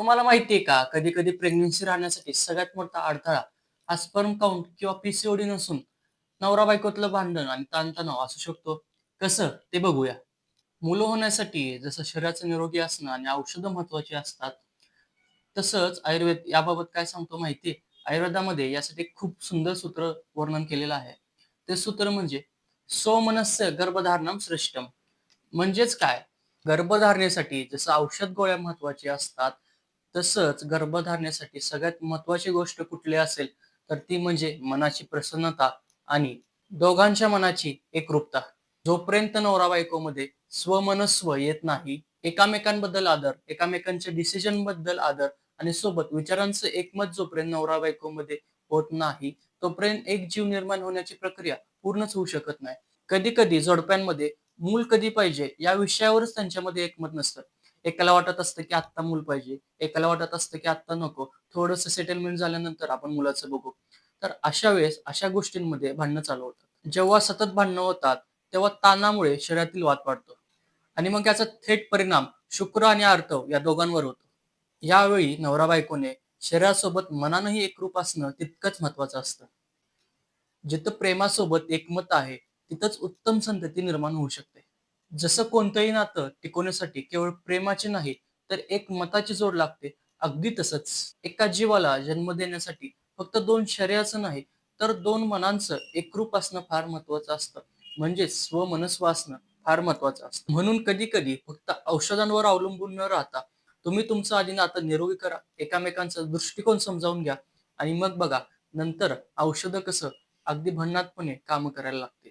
तुम्हाला माहितीये का, कधी-कधी प्रेग्नन्सी राहण्यासाठी सगळ्यात मोठा अडथळा हा स्पर्म काउंट किंवा पी नसून नवरा-बायकोतलं भांडण आणि ताणतणाव असू शकतो. कसं? ते बघूया. मुलं होण्यासाठी जसं शरीराचं निरोगी असणं आणि औषधं महत्त्वाची असतात, तसंच आयुर्वेद याबाबत काय सांगतो माहिती आयुर्वेदामध्ये यासाठी खूप सुंदर सूत्र वर्णन केलेलं आहे. ते सूत्र म्हणजे सोमनस्य गर्भधारणम श्रेष्ठम. म्हणजेच काय? गर्भधारणेसाठी जसं औषध गोळ्या महत्त्वाच्या असतात, तसंच गर्भधारणेसाठी सगळ्यात महत्त्वाची गोष्ट कुठली असेल, तर ती म्हणजे मनाची प्रसन्नता आणि दोघांच्या मनाची एकरूपता. जोपर्यंत नवरा-बायकोमध्ये स्वमनस्व येत नाही, एकामेकांबद्दल आदर, एकामेकांच्या डिसिजनबद्दल आदर आणि सोबत विचारांचं एकमत जोपर्यंत नवरा-बायकोमध्ये होत नाही, तोपर्यंत एक जीव निर्माण होण्याची प्रक्रिया पूर्णच होऊ शकत नाही. कधी-कधी जोडप्यांमध्ये मूल कधी पाहिजे या विषयावरच त्यांच्यामध्ये एकमत नसतं. एकाला वाटत असतं की आत्ता मूल पाहिजे, एकाला वाटत असतं की आत्ता नको. थोडंसं सेटलमेंट झाल्यानंतर आपण मुलाचं बघू. तर अशा वेळेस अशा गोष्टींमध्ये भांडणं चालू होतात. जेव्हा सतत भांडणं होतात, तेव्हा ताणामुळे शरीरातील वात वाढतो आणि मग याचा थेट परिणाम शुक्र आणि आर्तव या दोघांवर होतो. यावेळी नवरा-बायकोने शरीरासोबत मनानंही एकरूप असणं तितकंच महत्त्वाचं असतं. जिथं प्रेमासोबत एकमत आहे, तिथंच उत्तम संतती निर्माण होऊ शकते. जसं कोणतंही नातं टिकवण्यासाठी केवळ प्रेमाचे नाही, तर एक मताची जोड लागते. अगदी तसंच एका जीवाला जन्म देण्यासाठी फक्त 2 शरीराचं नाही, तर 2 मनांचं एकरूप असणं फार महत्त्वाचं असतं. म्हणजेच स्वमनस्व असणं फार महत्त्वाचं असतं. म्हणून कधी-कधी फक्त औषधांवर अवलंबून न राहता, तुम्ही तुमचं आधी नातं निरोगी करा, एकमेकांचा दृष्टिकोन समजावून घ्या आणि मग बघा नंतर औषधं कसं अगदी भन्नाटपणे कामं करायला लागते.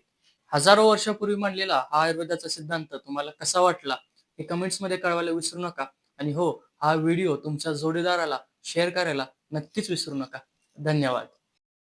हजारो वर्षापूर्वी मांडलेला हा आयुर्वेदाचा सिद्धांत तुम्हाला कसा वाटला? हे कमेंट्समध्ये कळवायला विसरू नका. आणि हो, हा व्हिडिओ तुमच्या जोडीदाराला शेअर करायला नक्कीच विसरू नका. धन्यवाद.